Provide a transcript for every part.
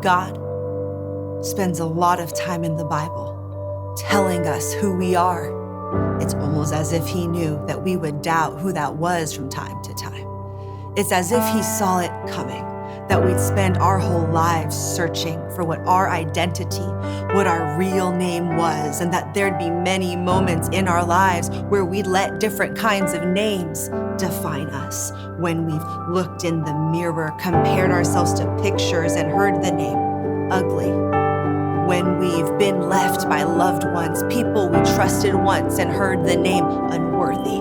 God spends a lot of time in the Bible telling us who we are. It's almost as if he knew that we would doubt who that was from time to time. It's as if he saw it coming, that we'd spend our whole lives searching for what our identity, what our real name was, and that there'd be many moments in our lives where we'd let different kinds of names define us. When we've looked in the mirror, compared ourselves to pictures, and heard the name ugly. When we've been left by loved ones, people we trusted once, and heard the name unworthy.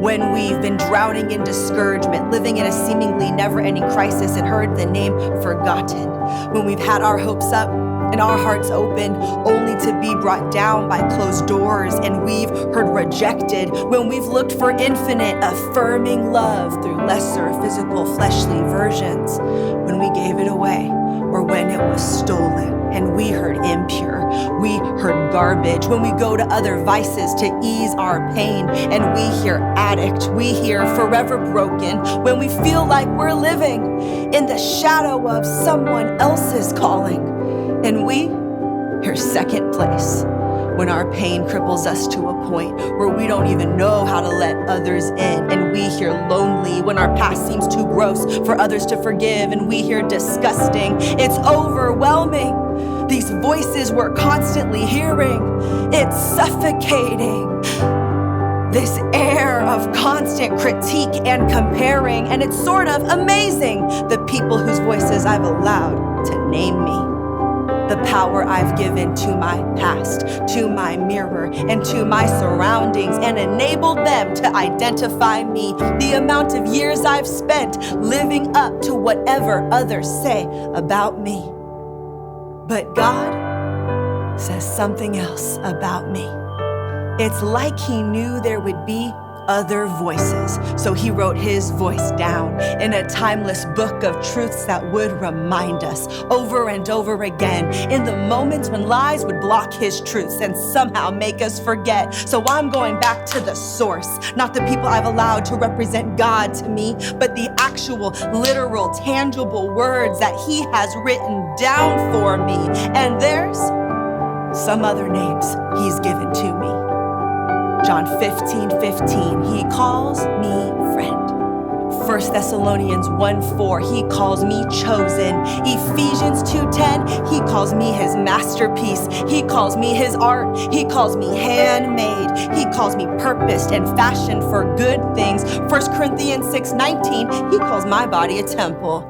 When we've been drowning in discouragement, living in a seemingly never-ending crisis, and heard the name forgotten. When we've had our hopes up and our hearts open, only to be brought down by closed doors, and we've heard rejected. When we've looked for infinite, affirming love through lesser physical, fleshly versions. When we gave it away, or when it was stolen, and we heard impure, we heard garbage. When we go to other vices to ease our pain, and we hear addict, we hear forever broken. When we feel like we're living in the shadow of someone else's calling, and we hear second place. When our pain cripples us to a point where we don't even know how to let others in, and we hear lonely. When our past seems too gross for others to forgive, and we hear disgusting. It's overwhelming. These voices we're constantly hearing, it's suffocating. This air of constant critique and comparing, and it's sort of amazing, the people whose voices I've allowed to name me. The power I've given to my past, to my mirror, and to my surroundings, and enabled them to identify me. The amount of years I've spent living up to whatever others say about me. But God says something else about me. It's like he knew there would be other voices, so he wrote his voice down in a timeless book of truths that would remind us over and over again in the moments when lies would block his truths and somehow make us forget. So I'm going back to the source, not the people I've allowed to represent God to me, but the actual, literal, tangible words that he has written down for me. And there's some other names he's given to me. John 15:15, he calls me friend. 1 Thessalonians 1:4, he calls me chosen. Ephesians 2:10, he calls me his masterpiece. He calls me his art. He calls me handmade. He calls me purposed and fashioned for good things. 1 Corinthians 6:19, he calls my body a temple.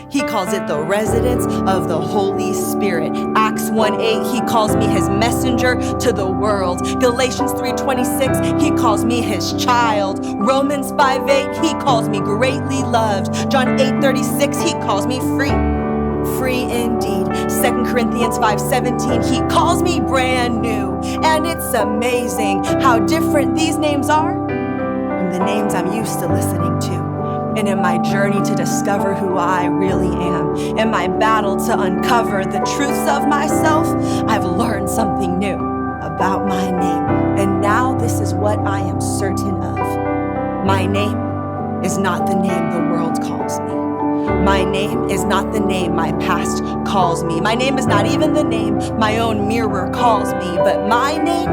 He calls it the residence of the Holy Spirit. Acts 1:8, he calls me his messenger to the world. Galatians 3:26, he calls me his child. Romans 5:8, he calls me greatly loved. John 8:36, he calls me free. Free indeed. 2 Corinthians 5:17, he calls me brand new. And it's amazing how different these names are from the names I'm used to listening to. And in my journey to discover who I really am, in my battle to uncover the truths of myself, I've learned something new about my name. And now this is what I am certain of. My name is not the name the world calls me. My name is not the name my past calls me. My name is not even the name my own mirror calls me. But my name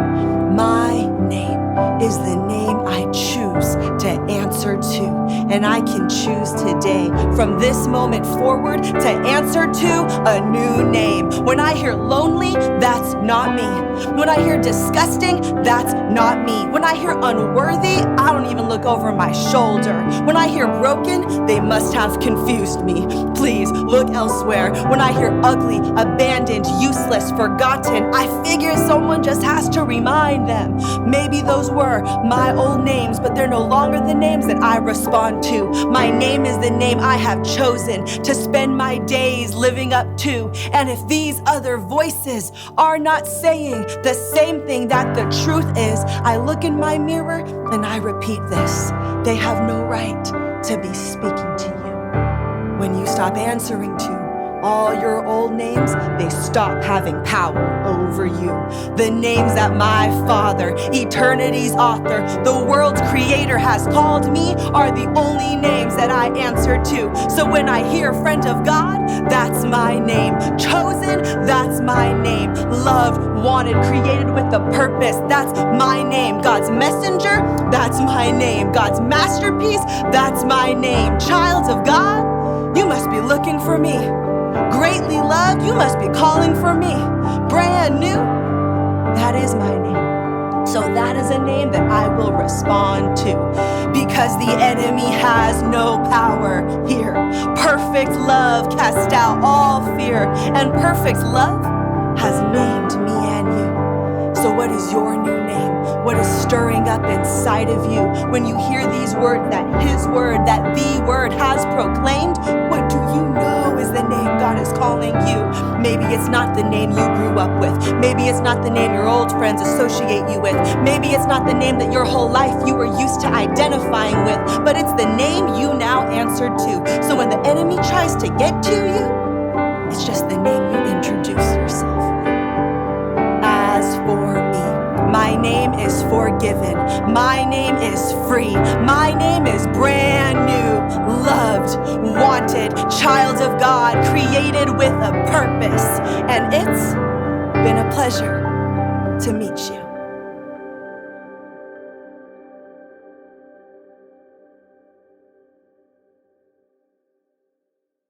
is the name I choose to answer to. And I can choose today, from this moment forward, to answer to a new name. When I hear lonely, that's not me. When I hear disgusting, that's not me. When I hear unworthy, I don't even look over my shoulder. When I hear broken, they must have confused me. Please look elsewhere. When I hear ugly, abandoned, useless, forgotten, I figure someone just has to remind them. Maybe those were my old names, but they're no longer the names that I respond to. My name is the name I have chosen to spend my days living up to. And if these other voices are not saying the same thing that the truth is, I look in my mirror and I repeat this: they have no right to be speaking to you. When you stop answering to All your old names, they stop having power over you. The names that my Father, eternity's author, the world's creator has called me are the only names that I answer to. So when I hear friend of God, that's my name. Chosen, that's my name. Loved, wanted, created with a purpose, that's my name. God's messenger, that's my name. God's masterpiece, that's my name. Child of God, you must be looking for me. Greatly loved, you must be calling for me. Brand new, that is my name. So that is a name that I will respond to, because the enemy has no power here. Perfect love casts out all fear, and perfect love has named me and you. So what is your new name? What is stirring up inside of you when you hear these words that his word, that the word has proclaimed? What do you know is the name God is calling you? Maybe it's not the name you grew up with. Maybe it's not the name your old friends associate you with. Maybe it's not the name that your whole life you were used to identifying with, but it's the name you now answer to. So when the enemy tries to get to you, it's just the name you introduce yourself with. As for me, my name is forgiven. My name is free. My name is brand new, loved, wanted, child of God, created with a purpose. And it's been a pleasure to meet you.